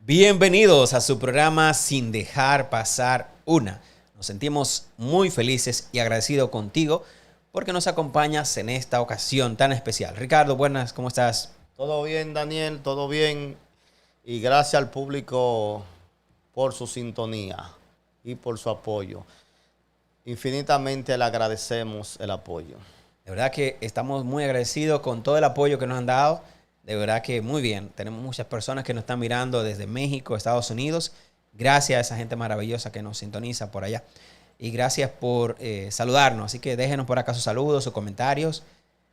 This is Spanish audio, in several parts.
Bienvenidos a su programa Sin Dejar Pasar Una. Nos sentimos muy felices y agradecidos contigo porque nos acompañas en esta ocasión tan especial. Ricardo, buenas, ¿cómo estás? Todo bien, Daniel, todo bien. Y gracias al público por su sintonía y por su apoyo. Infinitamente le agradecemos el apoyo. De verdad que estamos muy agradecidos con todo el apoyo que nos han dado. De verdad que muy bien. Tenemos muchas personas que nos están mirando desde México, Estados Unidos. Gracias a esa gente maravillosa que nos sintoniza por allá. Y gracias por saludarnos. Así que déjenos por acá sus saludos, sus comentarios.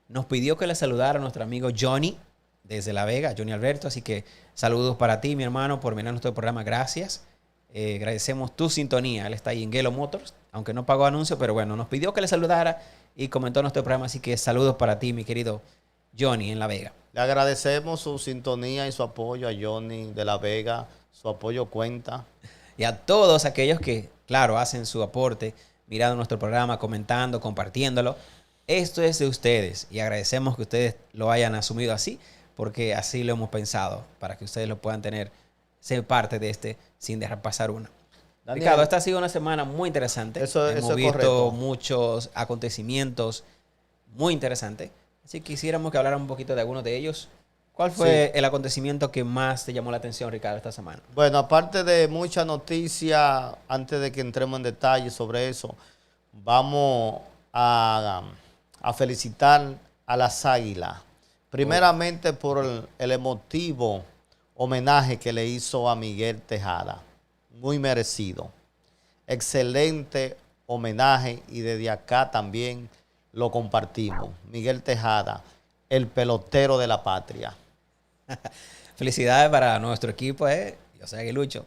Nos pidió que le saludara a nuestro amigo Johnny desde La Vega, Johnny Alberto. Así que saludos para ti, mi hermano, por mirar nuestro programa. Gracias. Agradecemos tu sintonía. Él está ahí en Gelo Motors, aunque no pagó anuncio, pero bueno, nos pidió que le saludara y comentó nuestro programa. Así que saludos para ti, mi querido Johnny en La Vega. Le agradecemos su sintonía y su apoyo a Johnny de La Vega. Su apoyo cuenta. Y a todos aquellos que, claro, hacen su aporte, mirando nuestro programa, comentando, compartiéndolo. Esto es de ustedes y agradecemos que ustedes lo hayan asumido así, porque así lo hemos pensado, para que ustedes lo puedan tener, ser parte de este sin dejar pasar una. Daniel, Ricardo, esta ha sido una semana muy interesante. eso Hemos es visto correcto. muchos acontecimientos muy interesantes. Así que quisiéramos que hablaran un poquito de algunos de ellos. ¿Cuál fue Sí. el acontecimiento que más te llamó la atención, Ricardo, esta semana? Bueno, aparte de mucha noticia, antes de que entremos en detalle sobre eso, vamos a felicitar a las Águilas. Oh, Primeramente por el emotivo homenaje que le hizo a Miguel Tejada. Muy merecido. Excelente homenaje y desde acá también lo compartimos. Miguel Tejada, el pelotero de la patria. felicidades para nuestro equipo, yo sé que Lucho,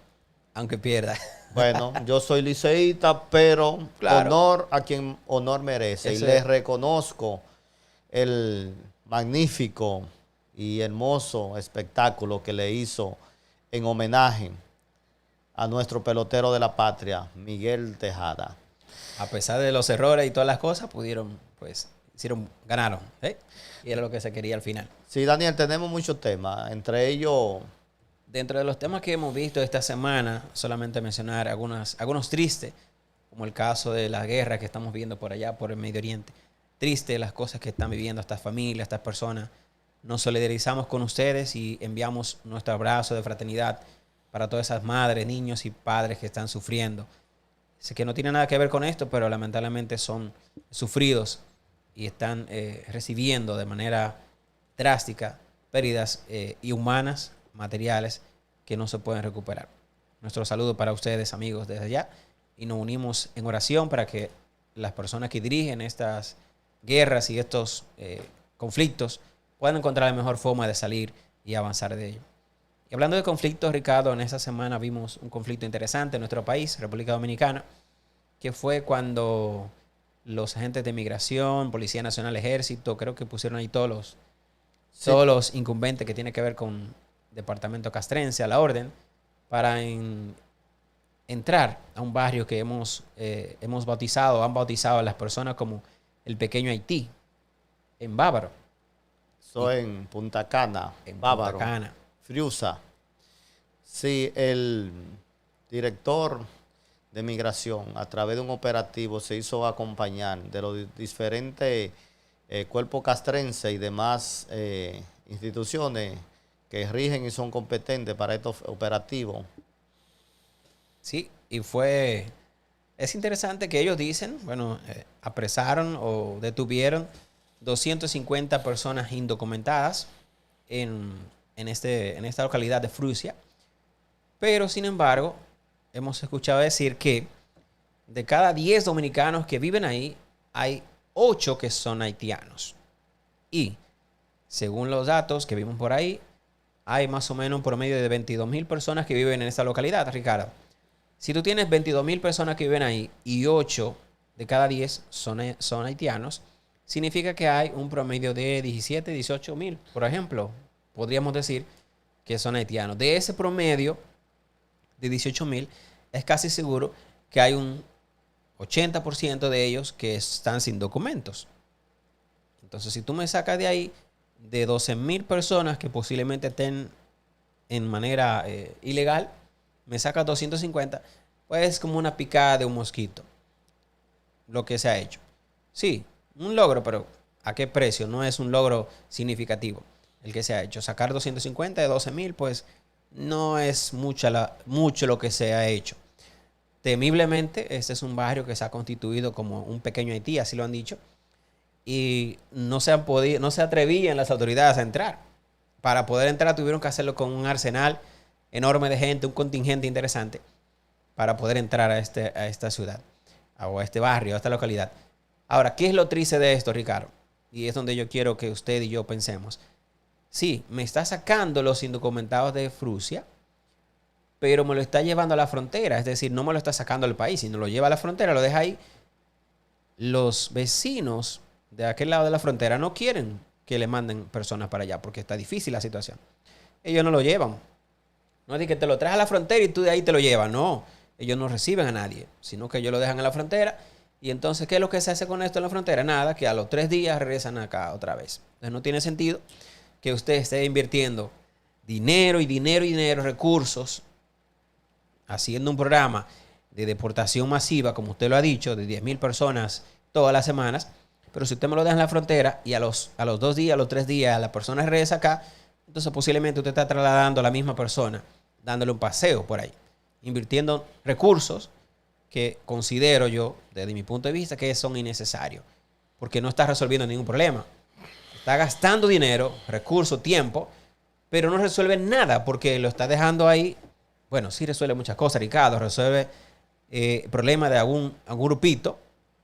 aunque pierda. Bueno, yo soy liceísta, pero Claro, honor a quien honor merece. Y eso les es. reconozco el magnífico y hermoso espectáculo que le hizo en homenaje a nuestro pelotero de la patria, Miguel Tejada. A pesar de los errores y todas las cosas, pudieron, pues, ganaron, ¿eh? Y era lo que se quería al final. Sí, Daniel, tenemos muchos temas, entre ellos, Dentro de los temas que hemos visto esta semana, solamente mencionar algunos tristes, como el caso de la guerra que estamos viendo por allá, por el Medio Oriente. Triste las cosas que están viviendo estas familias, estas personas. Nos solidarizamos con ustedes y enviamos nuestro abrazo de fraternidad para todas esas madres, niños y padres que están sufriendo. Sé que no tiene nada que ver con esto, pero lamentablemente son sufridos y están recibiendo de manera drástica pérdidas y humanas, materiales, que no se pueden recuperar. Nuestro saludo para ustedes, amigos, desde allá. Y nos unimos en oración para que las personas que dirigen estas guerras y estos conflictos puedan encontrar la mejor forma de salir y avanzar de ello. Y hablando de conflictos, Ricardo, en esta semana vimos un conflicto interesante en nuestro país, República Dominicana, que fue cuando los agentes de migración, Policía Nacional, Ejército, creo que pusieron ahí sí, todos los incumbentes que tienen que ver con departamento castrense a la orden para entrar a un barrio que hemos bautizado, han bautizado a las personas como el pequeño Haití, en Bávaro, y soy en Punta Cana, en Punta Bávaro, Cana. Friusa. Sí, el director de migración, a través de un operativo, se hizo acompañar de los diferentes cuerpos castrenses y demás instituciones que rigen y son competentes para estos operativos. Sí, es interesante que ellos dicen, bueno, apresaron o detuvieron 250 personas indocumentadas en, en esta localidad de Frusia, pero sin embargo, hemos escuchado decir que de cada 10 dominicanos que viven ahí, hay 8 que son haitianos. Y según los datos que vimos por ahí, hay más o menos un promedio de 22.000 personas que viven en esta localidad, Ricardo. Si tú tienes 22.000 personas que viven ahí y 8 de cada 10 son haitianos, significa que hay un promedio de 17, 18.000, por ejemplo. Podríamos decir que son haitianos. De ese promedio de 18.000, es casi seguro que hay un 80% de ellos que están sin documentos. Entonces, si tú me sacas de ahí de 12.000 personas que posiblemente estén en manera ilegal, me saca 250, pues es como una picada de un mosquito lo que se ha hecho. Sí, un logro, pero ¿a qué precio? No es un logro significativo el que se ha hecho. Sacar 250 de 12,000, pues no es mucho lo que se ha hecho. Temiblemente, este es un barrio que se ha constituido como un pequeño Haití, así lo han dicho, y no se atrevían las autoridades a entrar. Para poder entrar tuvieron que hacerlo con un arsenal enorme de gente, un contingente interesante, para poder entrar a esta ciudad, o a este barrio, a esta localidad. Ahora, ¿qué es lo triste de esto, Ricardo? Y es donde yo quiero que usted y yo pensemos. Sí, me está sacando los indocumentados de Frusia, pero me lo está llevando a la frontera. Es decir, no me lo está sacando del país, sino lo lleva a la frontera, lo deja ahí. Los vecinos de aquel lado de la frontera no quieren que le manden personas para allá porque está difícil la situación. Ellos no lo llevan. No es de que te lo traes a la frontera y tú de ahí te lo llevas. No, ellos no reciben a nadie, sino que ellos lo dejan en la frontera. Y entonces, ¿qué es lo que se hace con esto en la frontera? Nada, que a los 3 días regresan acá otra vez. Entonces no tiene sentido que usted esté invirtiendo dinero, recursos, haciendo un programa de deportación masiva, como usted lo ha dicho, de 10,000 personas todas las semanas. Pero si usted me lo deja en la frontera y a los 2 días, a los 3 días, la persona regresa acá, entonces posiblemente usted está trasladando a la misma persona, dándole un paseo por ahí, invirtiendo recursos que considero yo, desde mi punto de vista, que son innecesarios, porque no está resolviendo ningún problema. Está gastando dinero, recursos, tiempo, pero no resuelve nada, porque lo está dejando ahí. Bueno, sí resuelve muchas cosas, Ricardo, resuelve problemas de algún grupito,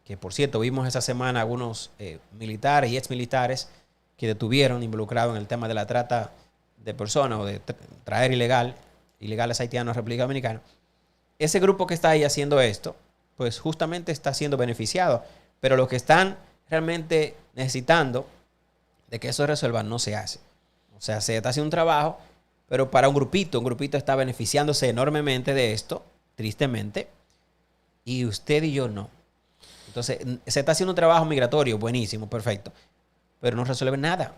que por cierto vimos esa semana algunos militares y exmilitares que detuvieron involucrados en el tema de la trata de personas o de traer ilegales haitianos a República Dominicana. Ese grupo que está ahí haciendo esto, pues justamente está siendo beneficiado. Pero lo que están realmente necesitando de que eso se resuelva no se hace. O sea, se está haciendo un trabajo, pero para un grupito está beneficiándose enormemente de esto, tristemente, y usted y yo no. Entonces, se está haciendo un trabajo migratorio, buenísimo, perfecto, pero no resuelve nada.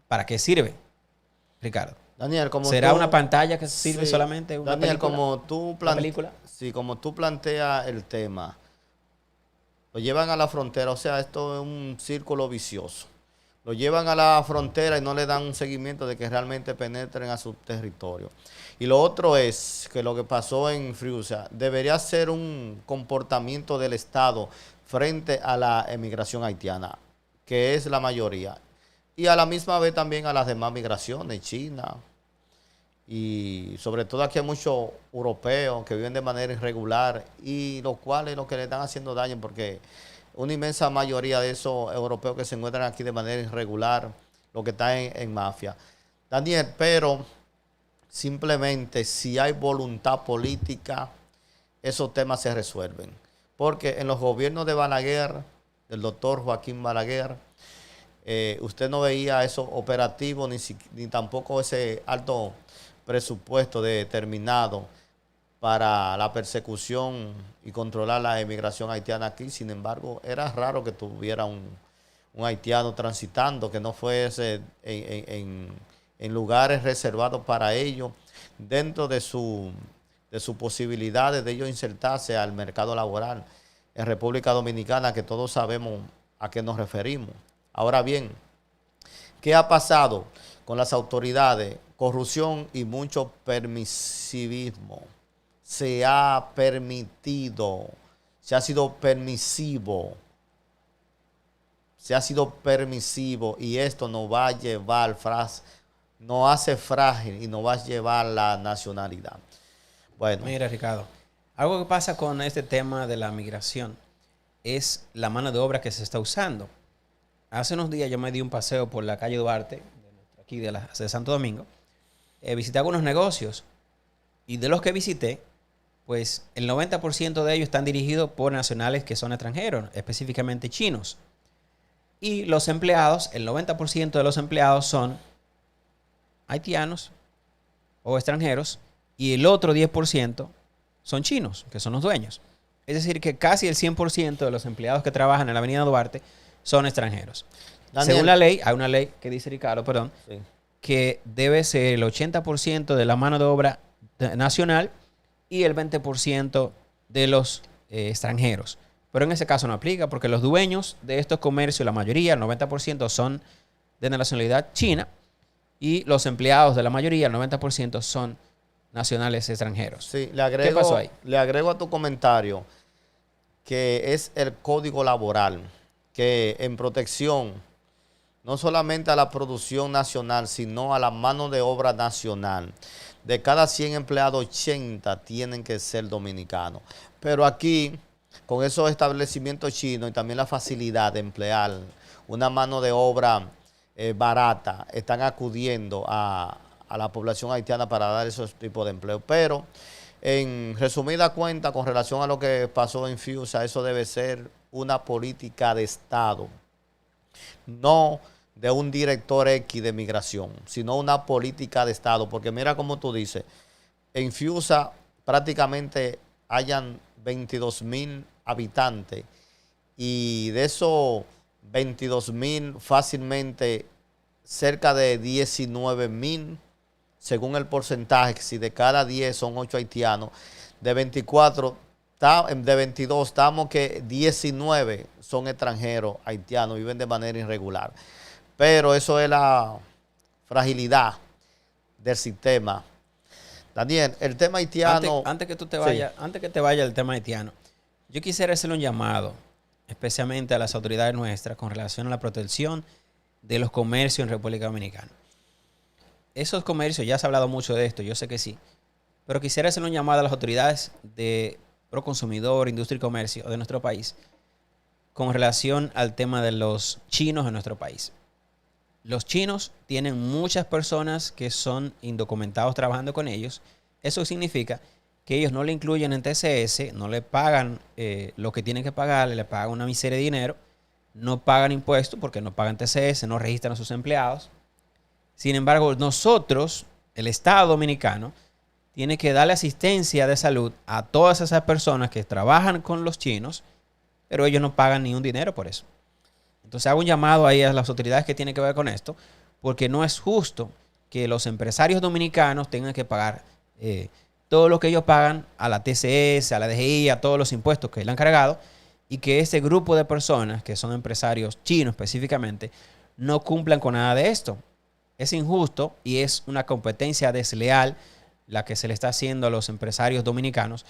¿Para qué sirve, Ricardo? Daniel, ¿Será una pantalla que sirve solamente? ¿Una Daniel, película? Como tú planteas el tema, lo llevan a la frontera, o sea, esto es un círculo vicioso. Lo llevan a la frontera y no le dan un seguimiento de que realmente penetren a su territorio. Y lo otro es que lo que pasó en Frusia debería ser un comportamiento del Estado frente a la emigración haitiana, que es la mayoría. Y a la misma vez también a las demás migraciones, China. Y sobre todo aquí hay muchos europeos que viven de manera irregular y los cuales lo que le están haciendo daño porque una inmensa mayoría de esos europeos que se encuentran aquí de manera irregular, lo que está en mafia. Daniel, pero simplemente si hay voluntad política, esos temas se resuelven. Porque en los gobiernos de Balaguer, del doctor Joaquín Balaguer, usted no veía esos operativos ni tampoco ese alto presupuesto determinado para la persecución y controlar la emigración haitiana aquí. Sin embargo, era raro que tuviera un haitiano transitando, que no fuese en lugares reservados para ellos, dentro de sus posibilidades de ellos insertarse al mercado laboral en República Dominicana, que todos sabemos a qué nos referimos. Ahora bien, ¿qué ha pasado con las autoridades? Corrupción y mucho permisivismo. Se ha permitido, se ha sido permisivo y esto nos va a llevar, nos hace frágil y nos va a llevar la nacionalidad. Bueno. Mira, Ricardo, algo que pasa con este tema de la migración es la mano de obra que se está usando. Hace unos días yo me di un paseo por la calle Duarte, aquí de Santo Domingo. Visité algunos negocios y de los que visité, pues el 90% de ellos están dirigidos por nacionales que son extranjeros, específicamente chinos. Y los empleados, el 90% de los empleados son haitianos o extranjeros y el otro 10% son chinos, que son los dueños. Es decir, que casi el 100% de los empleados que trabajan en la avenida Duarte son extranjeros. Daniel, según la ley, hay una ley que dice, Ricardo, perdón, sí, que debe ser el 80% de la mano de obra nacional y el 20% de los extranjeros. Pero en ese caso no aplica porque los dueños de estos comercios, la mayoría, el 90% son de nacionalidad china y los empleados de la mayoría, el 90% son nacionales extranjeros. Sí, ¿Qué pasó ahí? le agrego a tu comentario que es el código laboral, que en protección no solamente a la producción nacional, sino a la mano de obra nacional. De cada 100 empleados, 80 tienen que ser dominicanos. Pero aquí, con esos establecimientos chinos y también la facilidad de emplear una mano de obra barata, están acudiendo a la población haitiana para dar esos tipos de empleo. Pero, en resumida cuenta, con relación a lo que pasó en FIUSA, eso debe ser una política de Estado, no de un director X de migración, sino una política de Estado. Porque mira como tú dices, en FIUSA prácticamente hayan 22,000 habitantes y de esos 22,000 fácilmente cerca de 19,000, según el porcentaje, si de cada 10 son 8 haitianos, de 24, de 22 estamos que 19 son extranjeros haitianos, viven de manera irregular. Pero eso es la fragilidad del sistema. Daniel, el tema haitiano... Antes que te vaya el tema haitiano, yo quisiera hacerle un llamado, especialmente a las autoridades nuestras, con relación a la protección de los comercios en República Dominicana. Esos comercios, ya se ha hablado mucho de esto, yo sé que sí, pero quisiera hacerle un llamado a las autoridades de Proconsumidor, Industria y Comercio de nuestro país, con relación al tema de los chinos en nuestro país. Los chinos tienen muchas personas que son indocumentados trabajando con ellos. Eso significa que ellos no le incluyen en TCS, no le pagan lo que tienen que pagar, le pagan una miseria de dinero, no pagan impuestos porque no pagan TCS, no registran a sus empleados. Sin embargo, nosotros, el Estado Dominicano, tiene que darle asistencia de salud a todas esas personas que trabajan con los chinos, pero ellos no pagan ni un dinero por eso. Entonces hago un llamado ahí a las autoridades que tienen que ver con esto, porque no es justo que los empresarios dominicanos tengan que pagar todo lo que ellos pagan a la TCS, a la DGI, a todos los impuestos que le han cargado, y que ese grupo de personas, que son empresarios chinos específicamente, no cumplan con nada de esto. Es injusto y es una competencia desleal la que se le está haciendo a los empresarios dominicanos,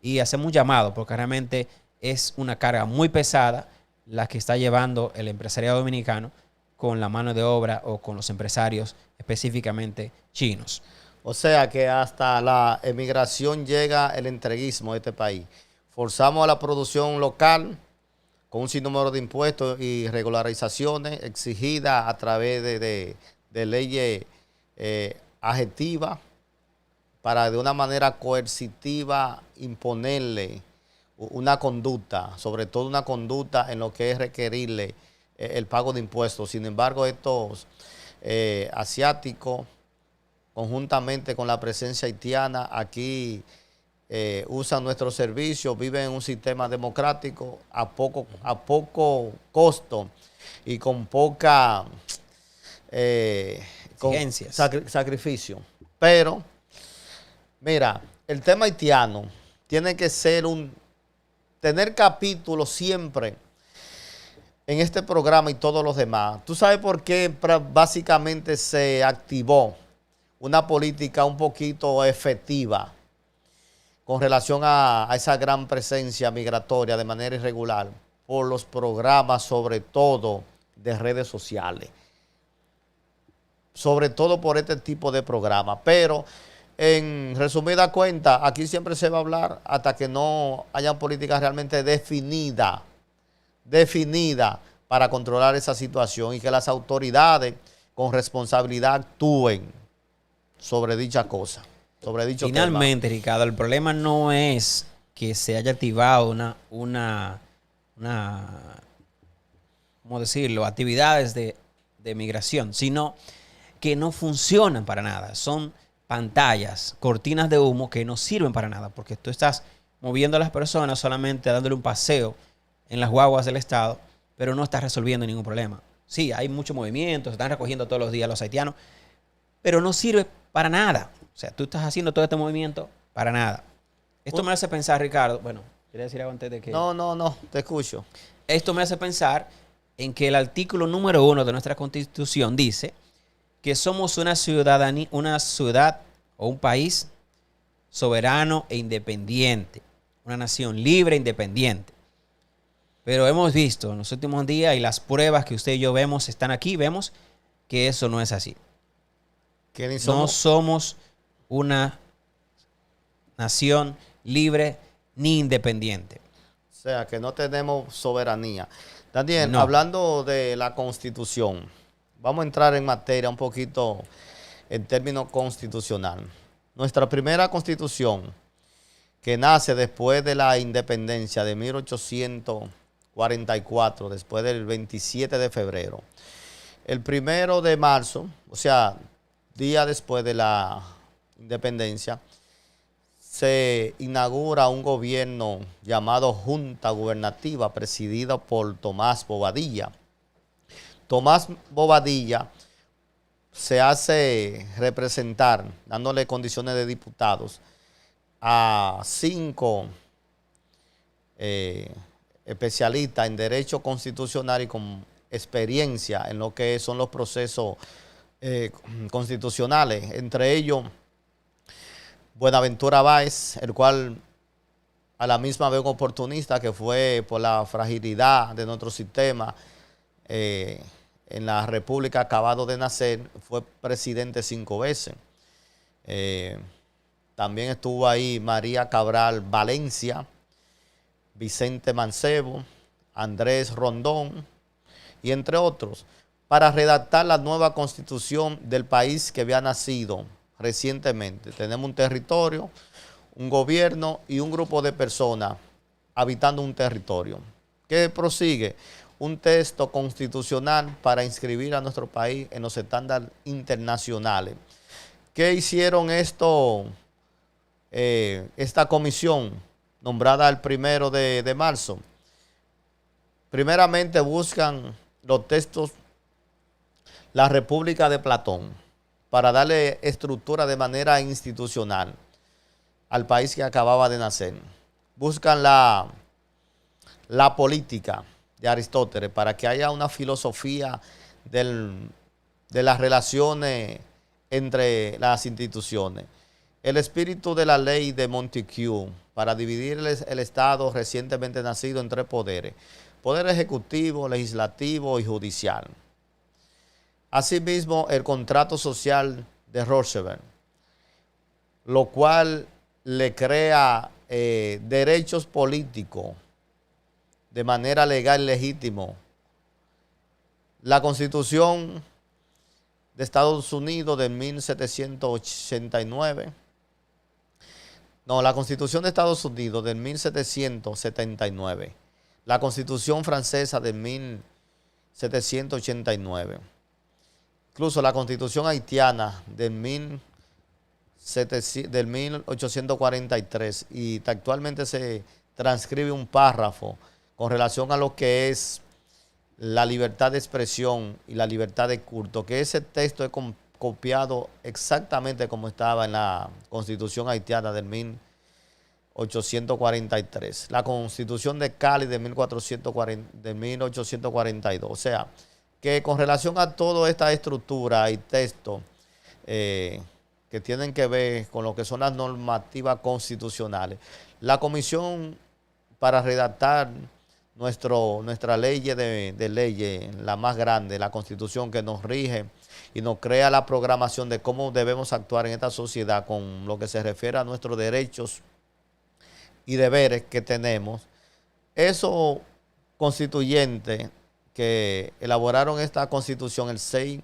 y hacemos un llamado porque realmente es una carga muy pesada la que está llevando el empresariado dominicano con la mano de obra o con los empresarios específicamente chinos. O sea que hasta la emigración llega el entreguismo de este país. Forzamos a la producción local con un sinnúmero de impuestos y regularizaciones exigidas a través de leyes adjetivas para de una manera coercitiva imponerle una conducta, sobre todo una conducta en lo que es requerirle el pago de impuestos. Sin embargo, estos asiáticos, conjuntamente con la presencia haitiana, aquí usan nuestros servicios, viven en un sistema democrático a poco costo y con poca sacrificio. Pero, mira, el tema haitiano tiene que ser tener capítulos siempre en este programa y todos los demás. ¿Tú sabes por qué básicamente se activó una política un poquito efectiva con relación a esa gran presencia migratoria de manera irregular? Por los programas, sobre todo de redes sociales. Sobre todo por este tipo de programas. Pero, en resumida cuenta, aquí siempre se va a hablar hasta que no haya políticas realmente definidas para controlar esa situación y que las autoridades con responsabilidad actúen sobre dicha cosa, sobre dicho tema. Finalmente, Ricardo, el problema no es que se haya activado una ¿cómo decirlo?, actividades de migración, sino que no funcionan para nada. Son pantallas, cortinas de humo que no sirven para nada, porque tú estás moviendo a las personas solamente dándole un paseo en las guaguas del Estado, pero no estás resolviendo ningún problema. Sí, hay mucho movimiento, se están recogiendo todos los días los haitianos, pero no sirve para nada. O sea, tú estás haciendo todo este movimiento para nada. Esto me hace pensar, Ricardo, bueno, quería decir algo antes de que... No, te escucho. Esto me hace pensar en que el artículo número 1 de nuestra Constitución dice que somos una ciudad o un país soberano e independiente, una nación libre e independiente. Pero hemos visto en los últimos días y las pruebas que usted y yo vemos están aquí, vemos que eso no es así. No somos una nación libre ni independiente. O sea, que no tenemos soberanía. Daniel, No. hablando de la Constitución, vamos a entrar en materia un poquito en términos constitucional. Nuestra primera Constitución, que nace después de la independencia de 1844, después del 27 de febrero. El 1 de marzo, o sea, día después de la independencia, se inaugura un gobierno llamado Junta Gubernativa, presidida por Tomás Bobadilla. Tomás Bobadilla se hace representar, dándole condiciones de diputados, a 5 especialistas en derecho constitucional y con experiencia en lo que son los procesos constitucionales. Entre ellos, Buenaventura Báez, el cual a la misma vez un oportunista que fue por la fragilidad de nuestro sistema en la República acabado de nacer, fue presidente 5 veces. También estuvo ahí María Cabral Valencia, Vicente Mancebo, Andrés Rondón y entre otros, para redactar la nueva constitución del país que había nacido recientemente. Tenemos un territorio, un gobierno y un grupo de personas habitando un territorio. ¿Qué prosigue? Un texto constitucional para inscribir a nuestro país en los estándares internacionales. ¿Qué hicieron esta comisión nombrada el 1 de marzo? Primeramente buscan los textos La República de Platón para darle estructura de manera institucional al país que acababa de nacer. Buscan la política de Aristóteles para que haya una filosofía de las relaciones entre las instituciones. El espíritu de la ley de Montesquieu para dividir el Estado recientemente nacido en 3 poderes: poder ejecutivo, legislativo y judicial. Asimismo, el contrato social de Roosevelt, lo cual le crea derechos políticos de manera legal y legítimo. La Constitución de Estados Unidos de 1789. No, la Constitución de Estados Unidos de 1779. La Constitución francesa de 1789. Incluso la Constitución haitiana del 1843. Y actualmente se transcribe un párrafo con relación a lo que es la libertad de expresión y la libertad de culto, que ese texto es copiado exactamente como estaba en la Constitución haitiana del 1843. La Constitución de Cali de 1842. O sea, que con relación a toda esta estructura y texto que tienen que ver con lo que son las normativas constitucionales, la comisión para redactar nuestra ley de leyes, la más grande, la Constitución que nos rige y nos crea la programación de cómo debemos actuar en esta sociedad con lo que se refiere a nuestros derechos y deberes que tenemos. Esos constituyentes que elaboraron esta Constitución el 6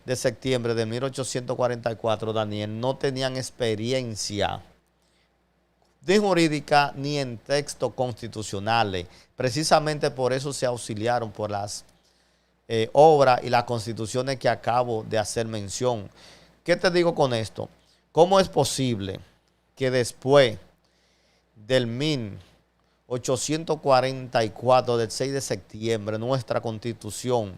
de septiembre de 1844, Daniel, no tenían experiencia ni jurídica ni en textos constitucionales. Precisamente por eso se auxiliaron por las obras y las constituciones que acabo de hacer mención. ¿Qué te digo con esto? ¿Cómo es posible que después del 1844, del 6 de septiembre, nuestra Constitución,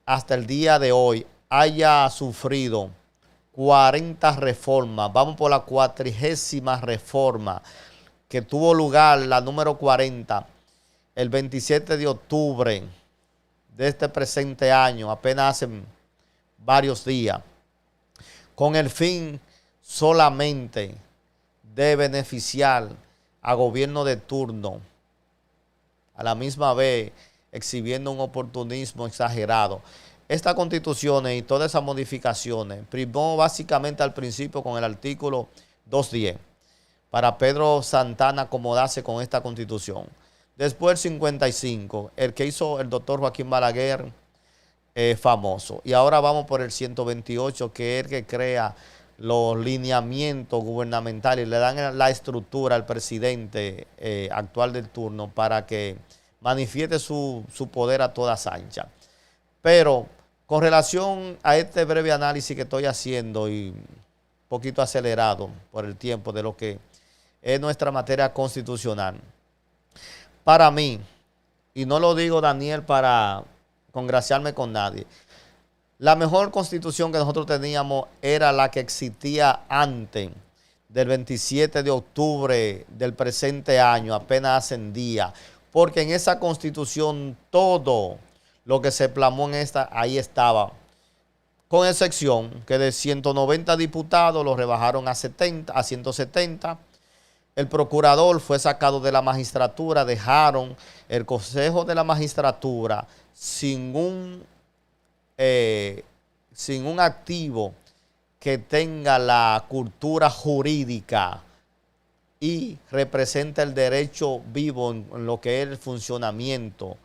hasta el día de hoy, haya sufrido 40 reformas. Vamos por la 40ª reforma que tuvo lugar, la número 40, el 27 de octubre de este presente año, apenas hace varios días, con el fin solamente de beneficiar a gobierno de turno, a la misma vez exhibiendo un oportunismo exagerado. Estas constituciones y todas esas modificaciones primó básicamente al principio con el artículo 210 para Pedro Santana acomodarse con esta constitución. Después el 55, el que hizo el doctor Joaquín Balaguer, famoso. Y ahora vamos por el 128, que es el que crea los lineamientos gubernamentales, le dan la estructura al presidente actual del turno para que manifieste su poder a todas anchas. Pero con relación a este breve análisis que estoy haciendo y un poquito acelerado por el tiempo de lo que es nuestra materia constitucional, para mí, y no lo digo, Daniel, para congraciarme con nadie, la mejor constitución que nosotros teníamos era la que existía antes del 27 de octubre del presente año, apenas hace días, porque en esa constitución todo lo que se plasmó en esta, ahí estaba, con excepción que de 190 diputados los rebajaron a 170. El procurador fue sacado de la magistratura, dejaron el Consejo de la Magistratura sin un activo que tenga la cultura jurídica y representa el derecho vivo en lo que es el funcionamiento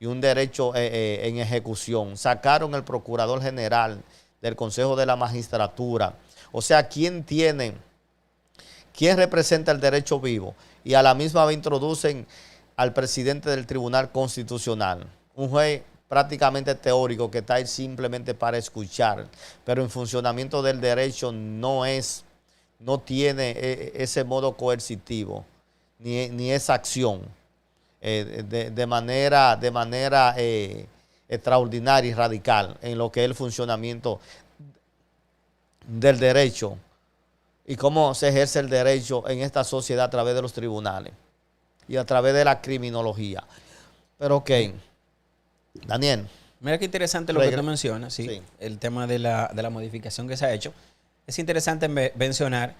y un derecho en ejecución. Sacaron el Procurador General del Consejo de la Magistratura. O sea, ¿quién representa el derecho vivo? Y a la misma vez introducen al presidente del Tribunal Constitucional, un juez prácticamente teórico que está ahí simplemente para escuchar, pero en funcionamiento del derecho no tiene ese modo coercitivo, ni esa acción de manera extraordinaria y radical en lo que es el funcionamiento del derecho y cómo se ejerce el derecho en esta sociedad a través de los tribunales y a través de la criminología. Pero ok, Daniel. Mira qué interesante lo que tú mencionas, ¿sí? Sí. El tema de la modificación que se ha hecho. Es interesante mencionar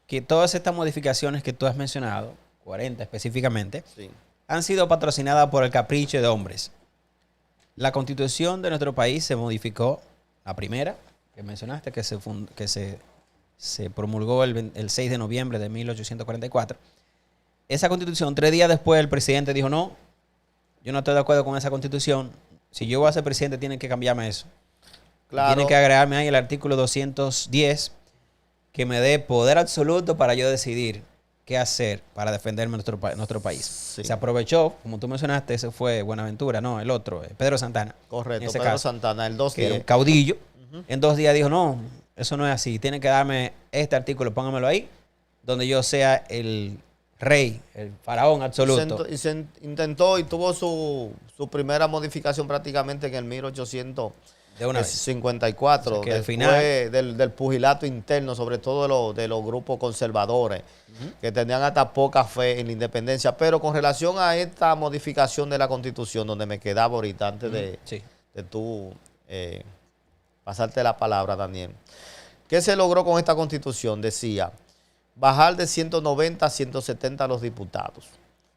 que todas estas modificaciones que tú has mencionado, 40 específicamente, sí, han sido patrocinadas por el capricho de hombres. La Constitución de nuestro país se modificó, la primera que mencionaste, que se promulgó el 6 de noviembre de 1844. Esa Constitución, 3 días después, el presidente dijo, no, yo no estoy de acuerdo con esa Constitución. Si yo voy a ser presidente, tienen que cambiarme eso. Claro. Tienen que agregarme ahí el artículo 210, que me dé poder absoluto para yo decidir qué hacer para defender nuestro país. Sí. Se aprovechó, como tú mencionaste, ese fue Buenaventura, no, el otro, Pedro Santana. Correcto, Pedro Santana, el 2 días. Caudillo. En 2 días dijo, no, eso no es así. Tienen que darme este artículo, póngamelo ahí, donde yo sea el rey, el faraón absoluto. Y se intentó y tuvo su primera modificación prácticamente en el 1854, o sea, después del pugilato interno, sobre todo de los grupos conservadores, que tenían hasta poca fe en la independencia. Pero con relación a esta modificación de la Constitución, donde me quedaba ahorita, antes de tú pasarte la palabra, Daniel, ¿qué se logró con esta Constitución? Decía, bajar de 190 a 170 a los diputados.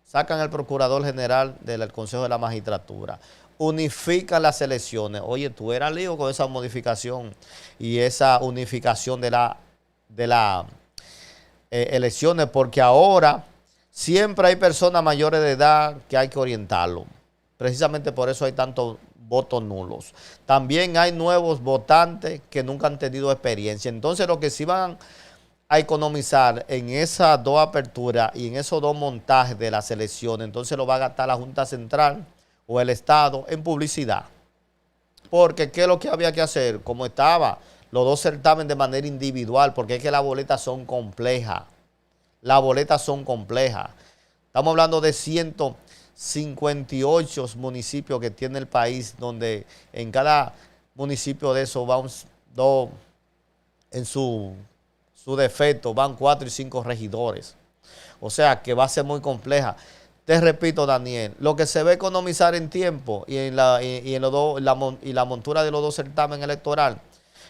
Sacan al Procurador General del Consejo de la Magistratura. Unifican las elecciones. Oye, tú eras lío con esa modificación y esa unificación de las elecciones, porque ahora siempre hay personas mayores de edad que hay que orientarlo. Precisamente por eso hay tantos votos nulos. También hay nuevos votantes que nunca han tenido experiencia. Entonces, lo que sí van a economizar en esas dos aperturas y en esos dos montajes de las elecciones, entonces lo va a gastar la Junta Central o el Estado en publicidad. Porque ¿qué es lo que había que hacer? Como estaba, los dos certámenes de manera individual, porque es que las boletas son complejas. Las boletas son complejas. Estamos hablando de 158 municipios que tiene el país, donde en cada municipio de esos van dos, en su defecto, van 4 y 5 regidores. O sea que va a ser muy compleja. Te repito, Daniel, lo que se va a economizar en tiempo y en la montura de los dos certámenes electorales,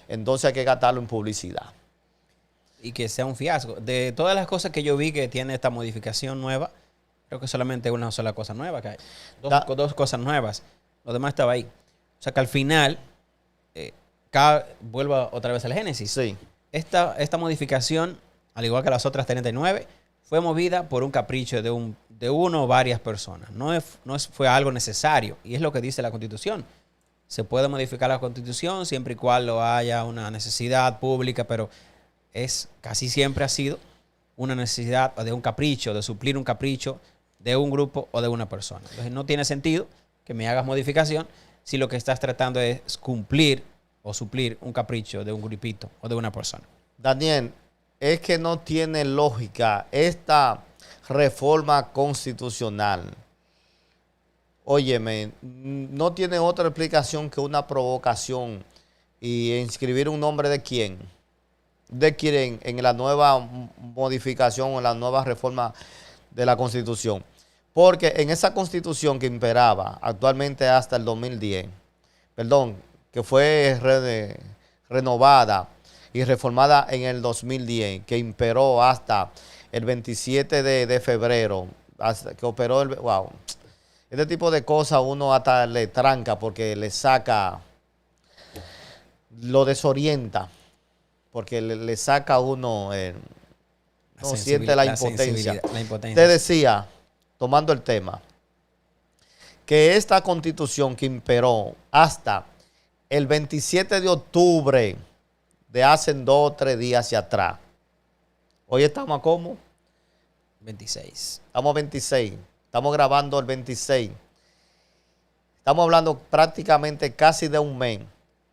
entonces hay que gastarlo en publicidad. Y que sea un fiasco. De todas las cosas que yo vi que tiene esta modificación nueva, creo que solamente una sola cosa nueva que hay. Dos cosas nuevas. Lo demás estaba ahí. O sea que al final, vuelvo otra vez al Génesis. Sí. Esta modificación, al igual que las otras 39, fue movida por un capricho de uno o varias personas. No fue algo necesario. Y es lo que dice la Constitución. Se puede modificar la Constitución siempre y cuando haya una necesidad pública, pero casi siempre ha sido una necesidad de un capricho, de suplir un capricho de un grupo o de una persona. Entonces no tiene sentido que me hagas modificación si lo que estás tratando es cumplir o suplir un capricho de un grupito o de una persona. Daniel, es que no tiene lógica esta reforma constitucional. Óyeme, no tiene otra explicación que una provocación y inscribir un nombre de quién. De quién en la nueva modificación o en la nueva reforma de la Constitución. Porque en esa Constitución que imperaba actualmente hasta el 2010, que fue renovada y reformada en el 2010, que imperó hasta el 27 de febrero, hasta que operó wow. Este tipo de cosas uno hasta le tranca porque le saca, lo desorienta, porque le saca a uno, no siente la impotencia. Te decía, tomando el tema, que esta Constitución que imperó hasta el 27 de octubre de hace 2 o 3 días hacia atrás. Hoy estamos a ¿cómo? 26. Estamos 26. Estamos grabando el 26. Estamos hablando prácticamente casi de un mes.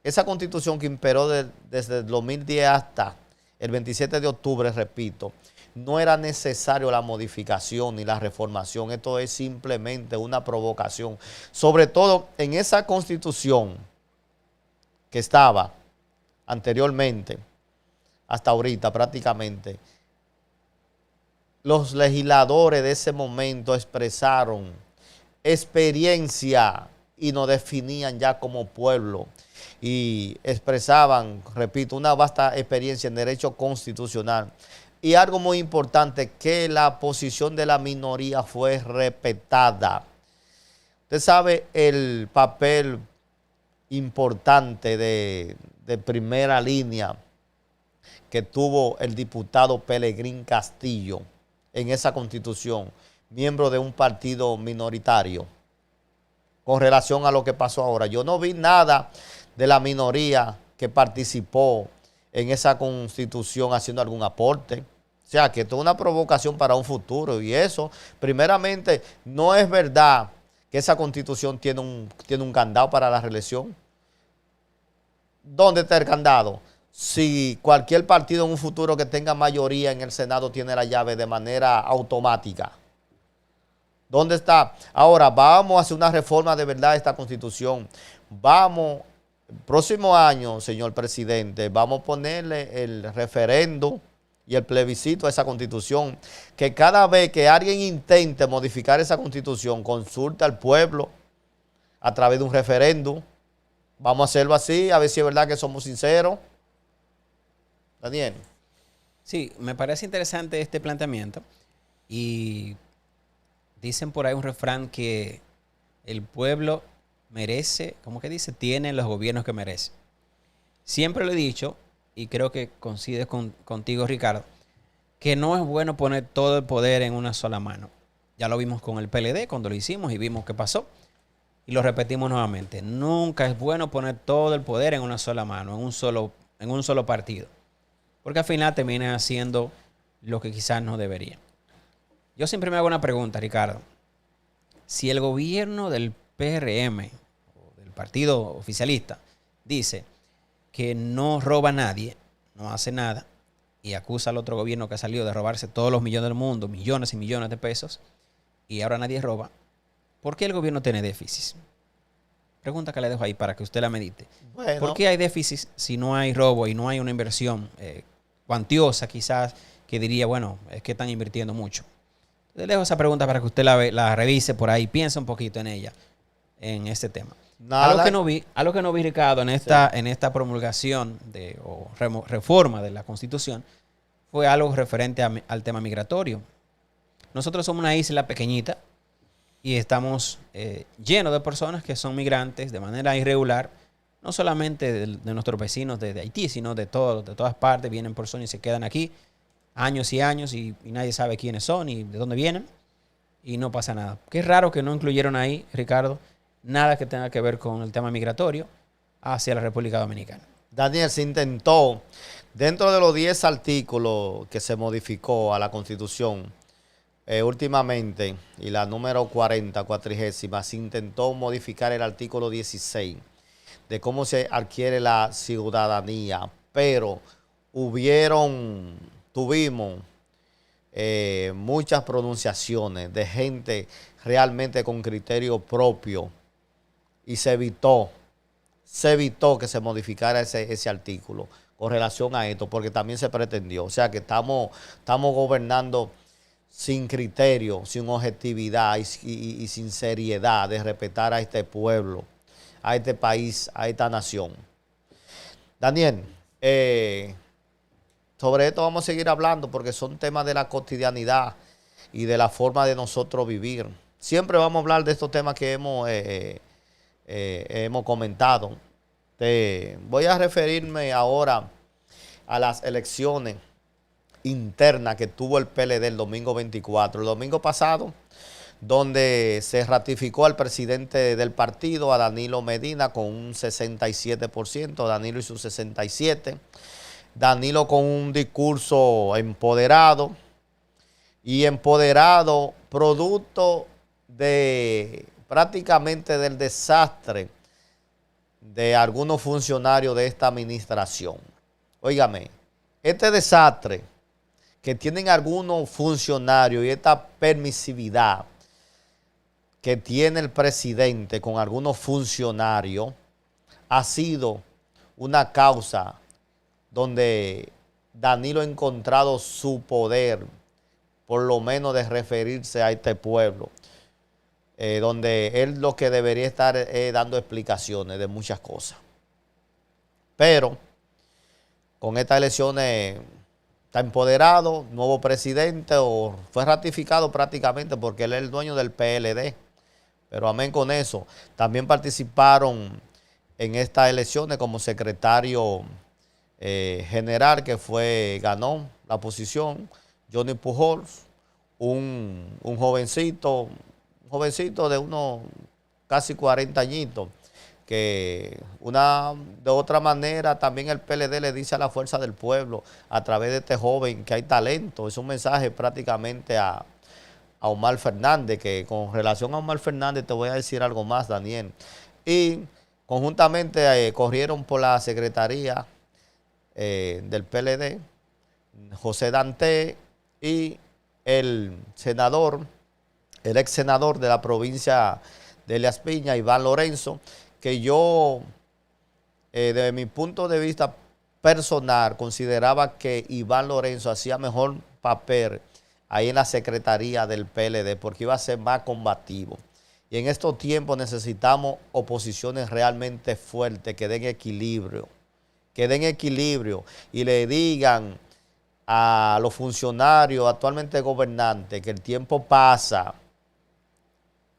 Esa Constitución que imperó desde el 2010 hasta el 27 de octubre, repito, no era necesario la modificación ni la reformación. Esto es simplemente una provocación. Sobre todo en esa Constitución que estaba anteriormente, hasta ahorita prácticamente, los legisladores de ese momento expresaron experiencia y nos definían ya como pueblo y expresaban, repito, una vasta experiencia en derecho constitucional. Y algo muy importante, que la posición de la minoría fue respetada. Usted sabe el papel importante de primera línea que tuvo el diputado Pelegrín Castillo en esa Constitución, miembro de un partido minoritario, con relación a lo que pasó ahora. Yo no vi nada de la minoría que participó en esa Constitución haciendo algún aporte. O sea, que esto es una provocación para un futuro. Y eso, primeramente, no es verdad que esa Constitución tiene un candado para la reelección. ¿Dónde está el candado? Si cualquier partido en un futuro que tenga mayoría en el Senado tiene la llave de manera automática. ¿Dónde está? Ahora, vamos a hacer una reforma de verdad de esta Constitución. Vamos, el próximo año, señor presidente, vamos a ponerle el referendo y el plebiscito a esa Constitución. Que cada vez que alguien intente modificar esa Constitución, consulte al pueblo a través de un referéndum. Vamos a hacerlo así, a ver si es verdad que somos sinceros. Daniel. Sí, me parece interesante este planteamiento. Y dicen por ahí un refrán que el pueblo merece, ¿cómo que dice? Tiene los gobiernos que merece. Siempre lo he dicho, y creo que coincides contigo, Ricardo, que no es bueno poner todo el poder en una sola mano. Ya lo vimos con el PLD cuando lo hicimos y vimos qué pasó. Y lo repetimos nuevamente. Nunca es bueno poner todo el poder en una sola mano, en un solo partido. Porque al final termina haciendo lo que quizás no debería. Yo siempre me hago una pregunta, Ricardo. Si el gobierno del PRM, o del partido oficialista, dice que no roba a nadie, no hace nada, y acusa al otro gobierno que ha salido de robarse todos los millones del mundo, millones y millones de pesos, y ahora nadie roba, ¿por qué el gobierno tiene déficit? Pregunta que le dejo ahí para que usted la medite. Bueno, ¿Por qué hay déficit si no hay robo y no hay una inversión cuantiosa quizás que diría, bueno, es que están invirtiendo mucho? Le dejo esa pregunta para que usted la revise por ahí, piense un poquito en ella, en este tema. nada. Algo que no vi, Ricardo, en esta promulgación o reforma de la Constitución fue algo referente al tema migratorio. Nosotros somos una isla pequeñita y estamos llenos de personas que son migrantes de manera irregular, no solamente de nuestros vecinos de Haití, sino de todas partes, vienen personas y se quedan aquí años y años y nadie sabe quiénes son y de dónde vienen y no pasa nada. Qué raro que no incluyeron ahí, Ricardo, nada que tenga que ver con el tema migratorio hacia la República Dominicana. Daniel, se intentó, dentro de los 10 artículos que se modificó a la Constitución últimamente, y la número 40, cuatrigésima, se intentó modificar el artículo 16 de cómo se adquiere la ciudadanía, pero tuvimos muchas pronunciaciones de gente realmente con criterio propio y se evitó que se modificara ese artículo con relación a esto, porque también se pretendió. O sea que estamos gobernando sin criterio, sin objetividad y sin seriedad de respetar a este pueblo, a este país, a esta nación. Daniel, sobre esto vamos a seguir hablando porque son temas de la cotidianidad y de la forma de nosotros vivir. Siempre vamos a hablar de estos temas que hemos comentado. Voy a referirme ahora a las elecciones internas que tuvo el PLD el domingo 24. El domingo pasado, donde se ratificó al presidente del partido, a Danilo Medina, con un 67%, Danilo y sus 67%. Danilo con un discurso empoderado producto de prácticamente del desastre de algunos funcionarios de esta administración. Óigame, este desastre que tienen algunos funcionarios y esta permisividad que tiene el presidente con algunos funcionarios ha sido una causa donde Danilo ha encontrado su poder, por lo menos de referirse a este pueblo, donde él lo que debería estar dando explicaciones de muchas cosas. Pero con estas elecciones está empoderado, nuevo presidente, o fue ratificado prácticamente porque él es el dueño del PLD. Pero amén con eso. También participaron en estas elecciones como secretario general, que ganó la posición, Johnny Pujols, un jovencito de unos casi 40 añitos, que de otra manera también el PLD le dice a la fuerza del pueblo a través de este joven que hay talento. Es un mensaje prácticamente a Omar Fernández, que con relación a Omar Fernández te voy a decir algo más, Daniel. Y conjuntamente corrieron por la secretaría del PLD, José Dante y el ex senador de la provincia de Elías Piña, Iván Lorenzo, que yo, desde mi punto de vista personal, consideraba que Iván Lorenzo hacía mejor papel ahí en la secretaría del PLD, porque iba a ser más combativo. Y en estos tiempos necesitamos oposiciones realmente fuertes, que den equilibrio y le digan a los funcionarios actualmente gobernantes que el tiempo pasa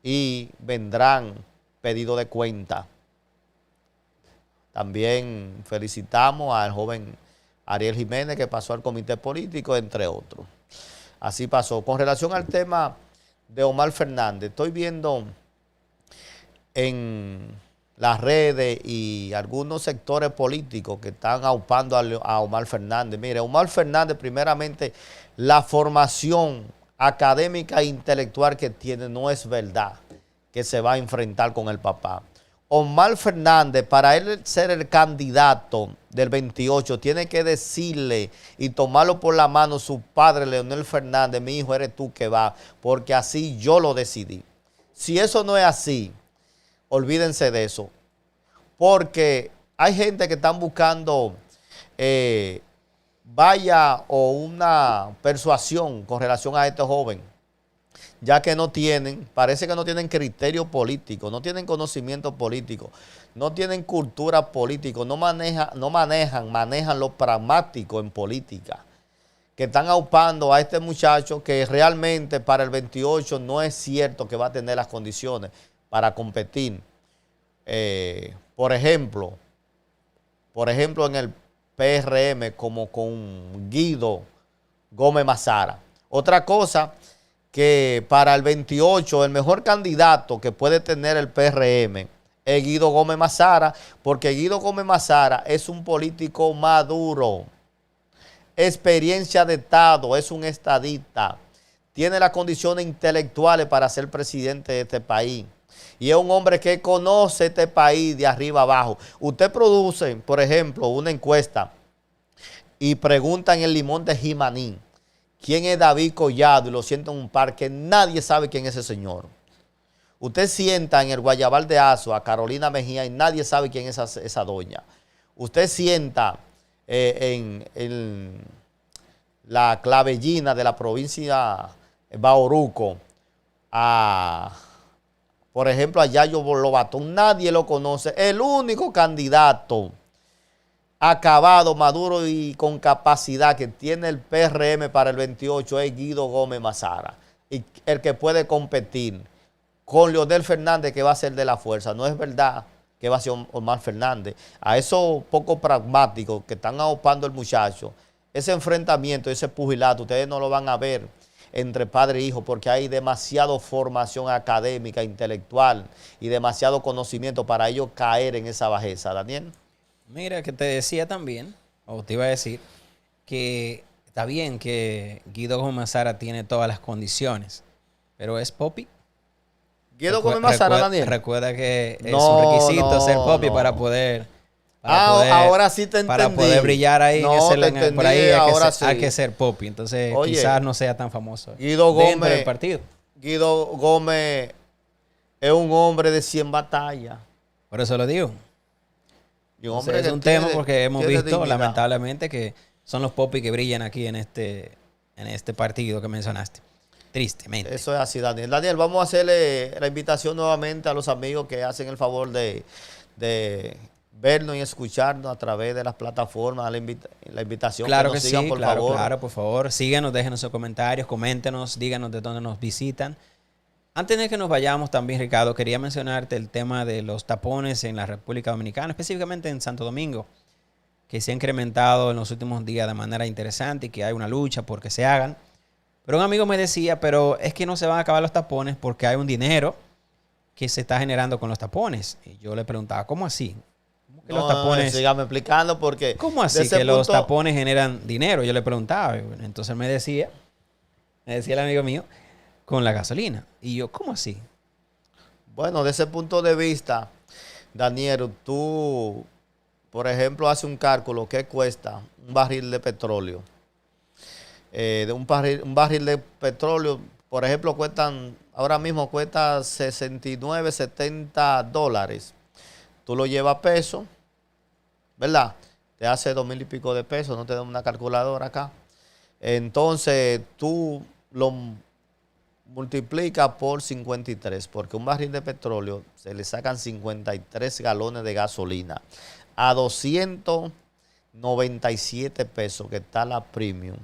y vendrán pedidos de cuenta. También felicitamos al joven Ariel Jiménez, que pasó al comité político, entre otros. Así pasó. Con relación al tema de Omar Fernández, estoy viendo en las redes y algunos sectores políticos que están aupando a Omar Fernández. Mire, Omar Fernández, primeramente, la formación académica e intelectual que tiene no es verdad que se va a enfrentar con el papá. Omar Fernández, para él ser el candidato del 28, tiene que decirle y tomarlo por la mano su padre, Leonel Fernández: mi hijo, eres tú que va, porque así yo lo decidí. Si eso no es así, olvídense de eso. Porque hay gente que están buscando vaya o una persuasión con relación a este joven, ya que no tienen, parece que no tienen criterio político, no tienen conocimiento político, no tienen cultura política, manejan lo pragmático en política, que están aupando a este muchacho que realmente para el 28 no es cierto que va a tener las condiciones para competir. Por ejemplo, en el PRM como con Guido Gómez Mazara. Otra cosa, que para el 28 el mejor candidato que puede tener el PRM es Guido Gómez Mazara, porque Guido Gómez Mazara es un político maduro, experiencia de Estado, es un estadista, tiene las condiciones intelectuales para ser presidente de este país. Y es un hombre que conoce este país de arriba abajo. Usted produce, por ejemplo, una encuesta y pregunta en el Limón de Jimaní quién es David Collado y lo sienta en un parque, nadie sabe quién es ese señor. Usted sienta en el Guayabal de Azo a Carolina Mejía y nadie sabe quién es esa doña. Usted sienta en la Clavellina de la provincia de Bauruco por ejemplo, a Yayo Lobatón, nadie lo conoce. El único candidato acabado, maduro y con capacidad que tiene el PRM para el 28 es Guido Gómez Mazara. Y el que puede competir con Leonel Fernández, que va a ser de la fuerza. No es verdad que va a ser Omar Fernández. A esos poco pragmáticos que están aupando el muchacho, ese enfrentamiento, ese pugilato, ustedes no lo van a ver entre padre e hijo, porque hay demasiada formación académica, intelectual y demasiado conocimiento para ellos caer en esa bajeza. Daniel. Mira, que te decía también, o te iba a decir, que está bien que Guido Gómez Mazara tiene todas las condiciones, pero es Popi. Guido Gómez Mazara, Daniel. Recuerda que es un requisito ser Popi para poder... ahora sí te entendí. Para poder brillar ahí por ahí hay que ser Popi. Entonces, oye, quizás no sea tan famoso Guido dentro Gómez, del partido. Guido Gómez es un hombre de 100 batallas. Por eso lo digo. Entonces, es un tema porque hemos visto, lamentablemente, que son los Popi que brillan aquí en este partido que mencionaste. Tristemente. Eso es así, Daniel. Daniel, vamos a hacerle la invitación nuevamente a los amigos que hacen el favor de vernos y escucharnos a través de las plataformas, la invitación claro que nos sí, sigan, por favor. Claro, por favor. Síganos, déjenos sus comentarios, coméntenos, díganos de dónde nos visitan. Antes de que nos vayamos también, Ricardo, quería mencionarte el tema de los tapones en la República Dominicana, específicamente en Santo Domingo, que se ha incrementado en los últimos días de manera interesante y que hay una lucha por que se hagan. Pero un amigo me decía, pero es que no se van a acabar los tapones porque hay un dinero que se está generando con los tapones. Y yo le preguntaba, ¿cómo así? ¿Cómo que los tapones? Sígame explicando porque... ¿Cómo así que los tapones generan dinero? Yo le preguntaba. Entonces me decía el amigo mío, con la gasolina. Y yo, ¿cómo así? Bueno, de ese punto de vista, Daniel, tú, por ejemplo, haces un cálculo, ¿qué cuesta un barril de petróleo? Un barril de petróleo, por ejemplo, ahora mismo cuesta 69, 70 dólares. Tú lo llevas a peso, ¿verdad? Te hace 2,000 y pico de pesos, no te da una calculadora acá. Entonces, tú lo multiplica por 53, porque un barril de petróleo se le sacan 53 galones de gasolina a 297 pesos, que está la premium.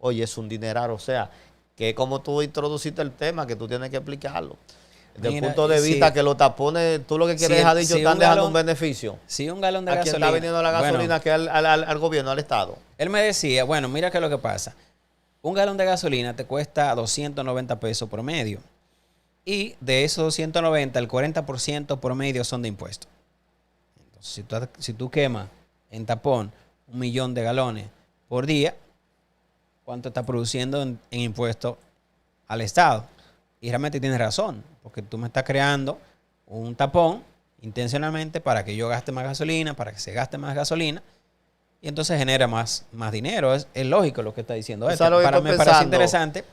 Oye, es un dineral, o sea, que como tú introduciste el tema, que tú tienes que explicarlo. Desde el punto de vista que los tapones, tú lo que quieres dejar dicho, están dejando un beneficio. Si un galón de gasolina. ¿A quién está vendiendo la gasolina? Bueno, que al gobierno, al Estado. Él me decía, bueno, mira qué es lo que pasa. Un galón de gasolina te cuesta 290 pesos promedio. Y de esos 290, el 40% promedio son de impuestos. Entonces, si tú quemas en tapón 1 millón de galones por día, ¿cuánto está produciendo en impuestos al Estado? Y realmente tienes razón, porque tú me estás creando un tapón intencionalmente para que yo gaste más gasolina, para que se gaste más gasolina, y entonces genera más dinero. Es lógico lo que está diciendo. Para mí me parece interesante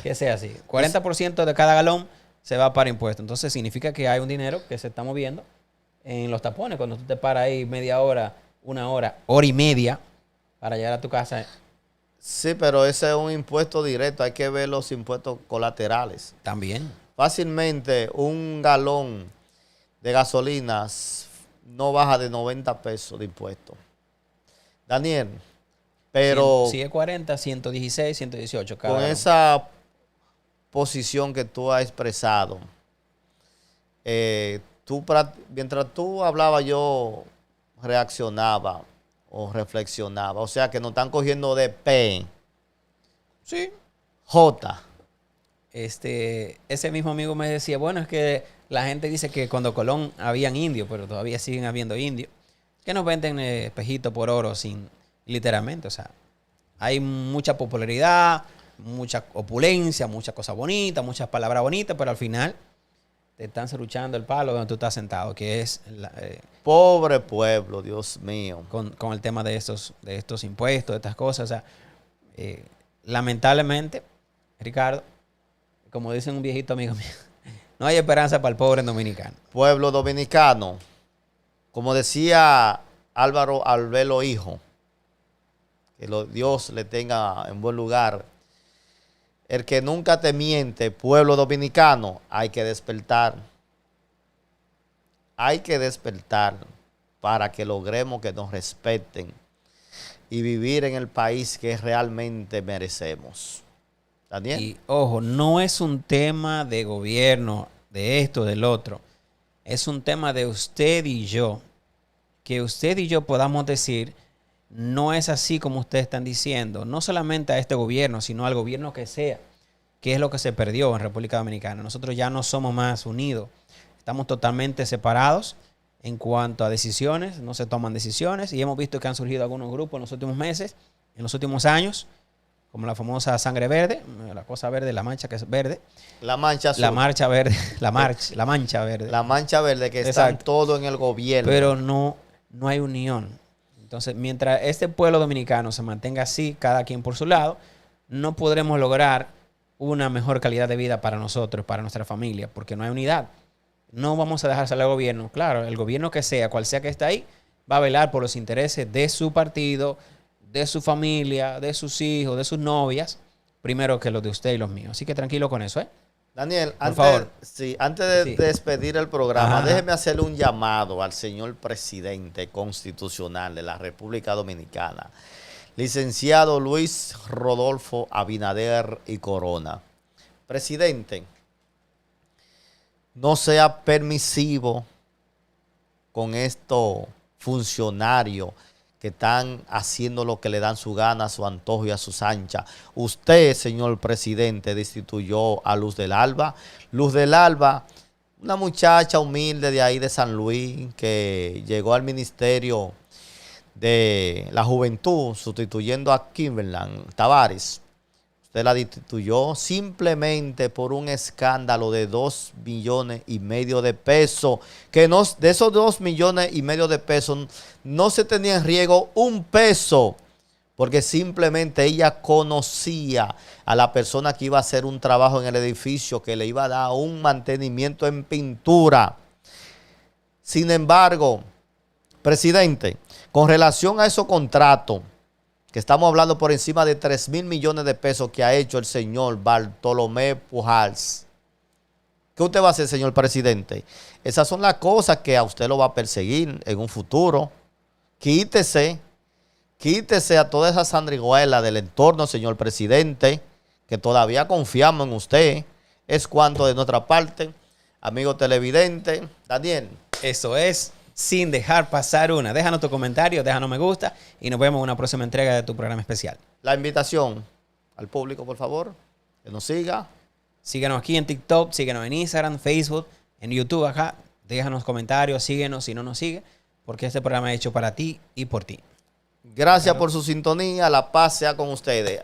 que sea así. 40% de cada galón se va para impuestos. Entonces significa que hay un dinero que se está moviendo en los tapones. Cuando tú te paras ahí media hora, una hora, hora y media para llegar a tu casa. Sí, pero ese es un impuesto directo. Hay que ver los impuestos colaterales. También. Fácilmente un galón de gasolina no baja de 90 pesos de impuesto. Daniel, pero Si es 40, 116, 118 cada con galón. esa posición que tú has expresado, mientras tú hablabas yo reaccionaba o reflexionaba. O sea que nos están cogiendo de P, Sí. J. Ese mismo amigo me decía, bueno, es que la gente dice que cuando Colón habían indios, pero todavía siguen habiendo indios, que nos venden espejitos por oro sin, literalmente, o sea, hay mucha popularidad, mucha opulencia, muchas cosas bonitas, muchas palabras bonitas, pero al final te están serruchando el palo donde tú estás sentado, que es Pobre pueblo, Dios mío. con el tema de estos impuestos, de estas cosas. O sea, lamentablemente, Ricardo, como dice un viejito amigo mío, no hay esperanza para el pobre dominicano. Pueblo dominicano, como decía Álvaro Albelo Hijo, que Dios le tenga en buen lugar. El que nunca te miente, pueblo dominicano, hay que despertar. Hay que despertar para que logremos que nos respeten y vivir en el país que realmente merecemos. Daniel. Y ojo, no es un tema de gobierno, de esto, del otro. Es un tema de usted y yo. Que usted y yo podamos decir, no es así como ustedes están diciendo. No solamente a este gobierno, sino al gobierno que sea. Que es lo que se perdió en República Dominicana. Nosotros ya no somos más unidos. Estamos totalmente separados en cuanto a decisiones. No se toman decisiones. Y hemos visto que han surgido algunos grupos en los últimos meses, en los últimos años, como la famosa sangre verde, la cosa verde, la mancha que es verde. La mancha azul. La marcha verde, la mancha verde. La mancha verde que están todo en el gobierno. Pero no hay unión. Entonces, mientras este pueblo dominicano se mantenga así, cada quien por su lado, no podremos lograr una mejor calidad de vida para nosotros, para nuestra familia, porque no hay unidad. No vamos a dejar salir al gobierno. Claro, el gobierno que sea, cual sea que esté ahí, va a velar por los intereses de su partido, de su familia, de sus hijos, de sus novias, primero que los de usted y los míos. Así que tranquilo con eso, ¿eh? Daniel, por favor. Antes de despedir el programa, Ajá. déjeme hacerle un llamado al señor presidente constitucional de la República Dominicana, licenciado Luis Rodolfo Abinader y Corona. Presidente, no sea permisivo con estos funcionarios que están haciendo lo que le dan su gana, a su antojo y a sus anchas. Usted, señor presidente, destituyó a Luz del Alba. Luz del Alba, una muchacha humilde de ahí de San Luis, que llegó al Ministerio de la Juventud, sustituyendo a Kimberland Tavares. Usted la destituyó simplemente por un escándalo de 2,5 millones de pesos. Que no, de esos 2,5 millones de pesos no se tenía en riesgo un peso. Porque simplemente ella conocía a la persona que iba a hacer un trabajo en el edificio, que le iba a dar un mantenimiento en pintura. Sin embargo, presidente, con relación a esos contratos, que estamos hablando por encima de 3,000 millones de pesos que ha hecho el señor Bartolomé Pujals. ¿Qué usted va a hacer, señor presidente? Esas son las cosas que a usted lo va a perseguir en un futuro. Quítese a toda esa sandriguela del entorno, señor presidente, que todavía confiamos en usted. Es cuanto de nuestra parte, amigo televidente. Daniel. Eso es, sin dejar pasar una. Déjanos tu comentario, déjanos me gusta y nos vemos en una próxima entrega de tu programa especial. La invitación al público, por favor, que nos siga. Síguenos aquí en TikTok, síguenos en Instagram, Facebook, en YouTube acá. Déjanos comentarios, síguenos si no nos sigue, porque este programa es hecho para ti y por ti. Gracias por su sintonía. La paz sea con ustedes.